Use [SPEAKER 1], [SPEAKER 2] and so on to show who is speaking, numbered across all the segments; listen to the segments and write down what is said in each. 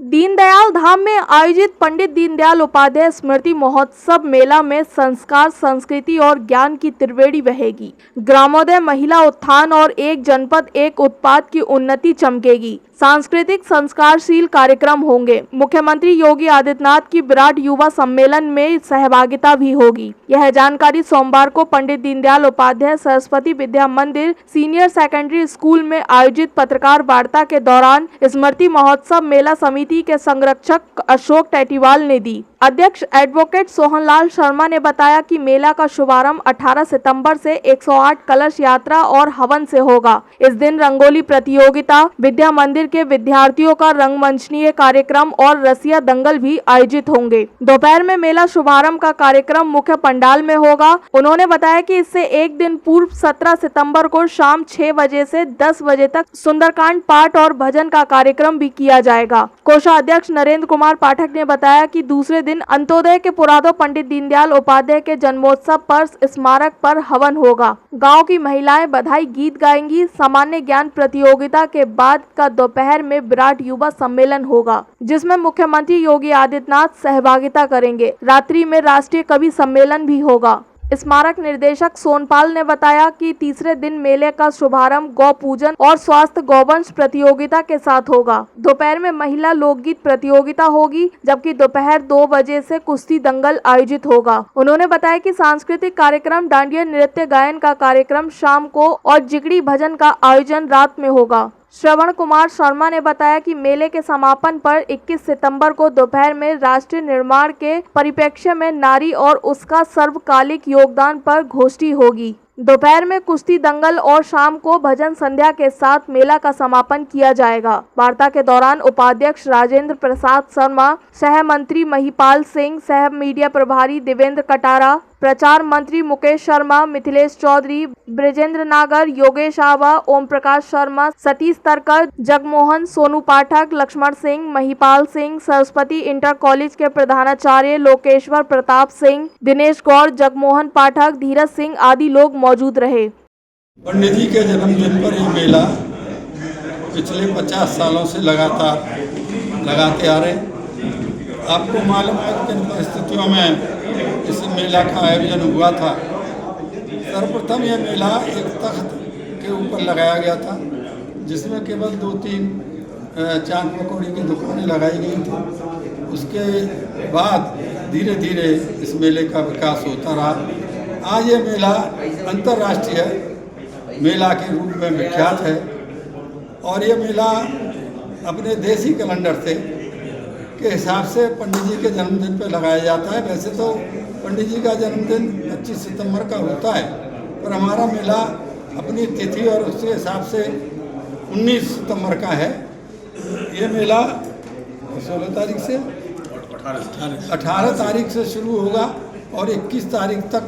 [SPEAKER 1] दीनदयाल धाम में आयोजित पंडित दीनदयाल उपाध्याय स्मृति महोत्सव मेला में संस्कार, संस्कृति और ज्ञान की त्रिवेणी बहेगी। ग्रामोदय, महिला उत्थान और एक जनपद एक उत्पाद की उन्नति चमकेगी। सांस्कृतिक संस्कारशील कार्यक्रम होंगे। मुख्यमंत्री योगी आदित्यनाथ की विराट युवा सम्मेलन में सहभागिता भी होगी। यह जानकारी सोमवार को पंडित दीनदयाल उपाध्याय सरस्वती विद्या मंदिर सीनियर सेकेंडरी स्कूल में आयोजित पत्रकार वार्ता के दौरान स्मृति महोत्सव मेला समिति के संरक्षक अशोक टेटीवाल ने दी। अध्यक्ष एडवोकेट सोहनलाल शर्मा ने बताया कि मेला का शुभारंभ 18 सितंबर से 108 कलश यात्रा और हवन से होगा। इस दिन रंगोली प्रतियोगिता, विद्या मंदिर के विद्यार्थियों का रंगमंचनीय कार्यक्रम और रसिया दंगल भी आयोजित होंगे। दोपहर में मेला शुभारंभ का कार्यक्रम मुख्य पंडाल में होगा। उन्होंने बताया कि इससे एक दिन पूर्व 17 सितंबर को शाम 6 बजे से 10 बजे तक सुंदरकांड पाठ और भजन का कार्यक्रम भी किया जाएगा। कोषाध्यक्ष नरेंद्र कुमार पाठक ने बताया कि दूसरे दिन अंत्योदय के पुरादो पंडित दीनदयाल उपाध्याय के जन्मोत्सव पर स्मारक पर हवन होगा। गांव की महिलाएं बधाई गीत गाएंगी। सामान्य ज्ञान प्रतियोगिता के बाद का दोपहर में विराट युवा सम्मेलन होगा, जिसमें मुख्यमंत्री योगी आदित्यनाथ सहभागिता करेंगे। रात्रि में राष्ट्रीय कवि सम्मेलन भी होगा। स्मारक निदेशक सोनपाल ने बताया कि तीसरे दिन मेले का शुभारंभ गौ पूजन और स्वास्थ्य गौवंश प्रतियोगिता के साथ होगा। दोपहर में महिला लोकगीत प्रतियोगिता होगी, जबकि दोपहर 2 बजे से कुश्ती दंगल आयोजित होगा। उन्होंने बताया कि सांस्कृतिक कार्यक्रम, डांडिया नृत्य गायन का कार्यक्रम शाम को और जिगड़ी भजन का आयोजन रात में होगा। श्रवण कुमार शर्मा ने बताया कि मेले के समापन पर 21 सितंबर को दोपहर में राष्ट्र निर्माण के परिप्रेक्ष्य में नारी और उसका सर्वकालिक योगदान पर गोष्ठी होगी। दोपहर में कुश्ती दंगल और शाम को भजन संध्या के साथ मेला का समापन किया जाएगा। वार्ता के दौरान उपाध्यक्ष राजेंद्र प्रसाद शर्मा, सह मंत्री महिपाल सिंह, सह मीडिया प्रभारी देवेंद्र कटारा, प्रचार मंत्री मुकेश शर्मा, मिथिलेश चौधरी, ब्रजेंद्र नागर, योगेश आवा, ओम प्रकाश शर्मा, सतीश तरकर, जगमोहन, सोनू पाठक, लक्ष्मण सिंह, महिपाल सिंह, सरस्वती इंटर कॉलेज के प्रधानाचार्य लोकेश्वर प्रताप सिंह, दिनेश गौर, जगमोहन पाठक, धीरज सिंह आदि लोग मौजूद रहे।
[SPEAKER 2] पंडित जी के जन्मदिन पर यह मेला पिछले 50 सालों से लगातार लगाते आ रहे। आपको मालूम है कि किन परिस्थितियों में इस मेला का आयोजन हुआ था। सर्वप्रथम यह मेला एक तख्त के ऊपर लगाया गया था, जिसमें केवल 2-3 चाट पकौड़ी की दुकानें लगाई गई थी। उसके बाद धीरे धीरे इस मेले का विकास होता रहा। आज ये मेला अंतर्राष्ट्रीय मेला के रूप में विख्यात है और ये मेला अपने देसी कैलेंडर से के हिसाब से पंडित जी के जन्मदिन पर लगाया जाता है। वैसे तो पंडित जी का जन्मदिन 25 सितंबर का होता है, पर हमारा मेला अपनी तिथि और उसके हिसाब से 19 सितंबर का है। ये मेला 16 तारीख से 18 तारीख से शुरू होगा और 21 तारीख तक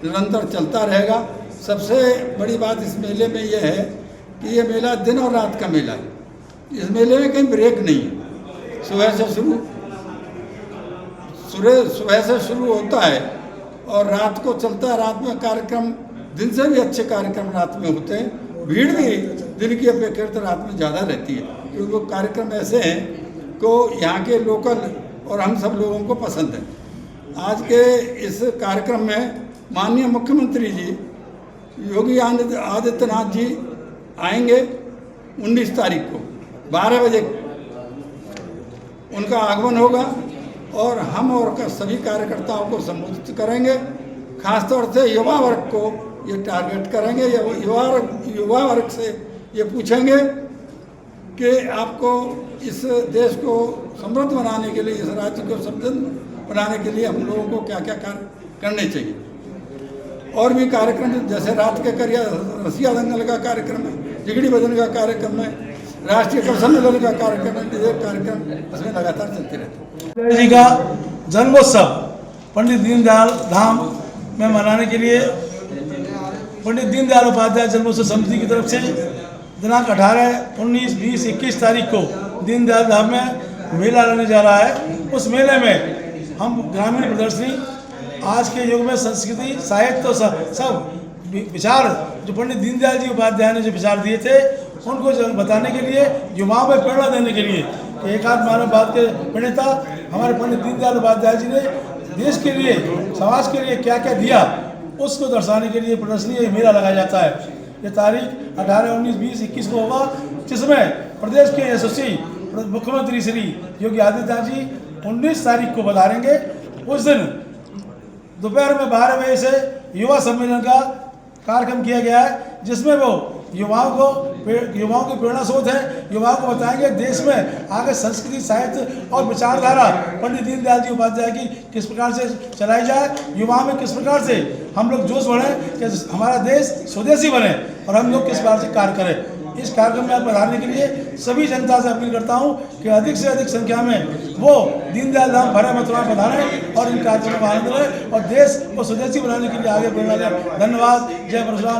[SPEAKER 2] निरंतर चलता रहेगा। सबसे बड़ी बात इस मेले में यह है कि ये मेला दिन और रात का मेला है। इस मेले में कहीं ब्रेक नहीं है। सुबह से शुरू होता है और रात को चलता है। रात में कार्यक्रम दिन से भी अच्छे कार्यक्रम रात में होते हैं। भीड़ भी दिन की अपेक्षा रात में ज़्यादा रहती है, क्योंकि वो कार्यक्रम ऐसे हैं को यहाँ के लोकल और हम सब लोगों को पसंद है। आज के इस कार्यक्रम में माननीय मुख्यमंत्री जी योगी आदित्यनाथ जी आएंगे। 19 तारीख को 12 बजे उनका आगमन होगा और हम और सभी कार्यकर्ताओं को संबोधित करेंगे। खासतौर से युवा वर्ग को ये टारगेट करेंगे। युवा वर्ग से ये पूछेंगे कि आपको इस देश को समृद्ध बनाने के लिए, इस राज्य को समृद्ध बनाने के लिए हम लोगों को क्या क्या कार्य करने चाहिए। और भी कार्यक्रम जैसे रात के रसिया दंगल का कार्यक्रम है, जिगड़ी भजन का कार्यक्रम है, राष्ट्रीय कवि सम्मेलन का कार्यक्रम है। ये कार्यक्रम इसमें लगातार चलते रहते हैं।
[SPEAKER 3] जी का जन्मोत्सव पंडित दीनदयाल धाम में मनाने के लिए पंडित दीनदयाल उपाध्याय जन्मोत्सव समिति की तरफ से दिनांक 18, 19, 20, 21 तारीख को दीनदयाल धाम में मेला लगने जा रहा है। उस मेले में हम ग्रामीण प्रदर्शनी, आज के युग में संस्कृति, साहित्य तो सब विचार जो पंडित दीनदयाल जी उपाध्याय ने जो विचार दिए थे, उनको बताने के लिए, युवाओं में प्रेरणा देने के लिए कि एकात्म मानववाद के प्रणेता हमारे पंडित दीनदयाल उपाध्याय जी ने देश के लिए, समाज के लिए क्या क्या दिया, उसको दर्शाने के लिए प्रदर्शनी, ये मेला लगाया जाता है। ये तारीख 18, 19, 20, 21 को होगा, जिसमें प्रदेश के यशस्वी मुख्यमंत्री श्री योगी आदित्यनाथ जी 19 तारीख को पधारेंगे। उस दिन दोपहर में 12 बजे से युवा सम्मेलन का कार्यक्रम किया गया है, जिसमें वो युवाओं की प्रेरणा स्रोत है। युवाओं को बताएंगे देश में आगे संस्कृति, साहित्य और विचारधारा पंडित दीनदयाल जी उपाध्याय की किस प्रकार से चलाई जाए, युवाओं में किस प्रकार से हम लोग जोश बढ़े कि हमारा देश स्वदेशी बने और हम लोग किस प्रकार से कार्य करें। इस कार्यक्रम में पधारने के लिए सभी जनता से अपील करता हूं कि अधिक से अधिक संख्या में वो दीनदयाल धाम भरे मथुरा में पधारें और इन कार्यक्रमों का आनंद लें और देश को स्वदेशी बनाने के लिए आगे बढ़ना। धन्यवाद। जय परशुराम।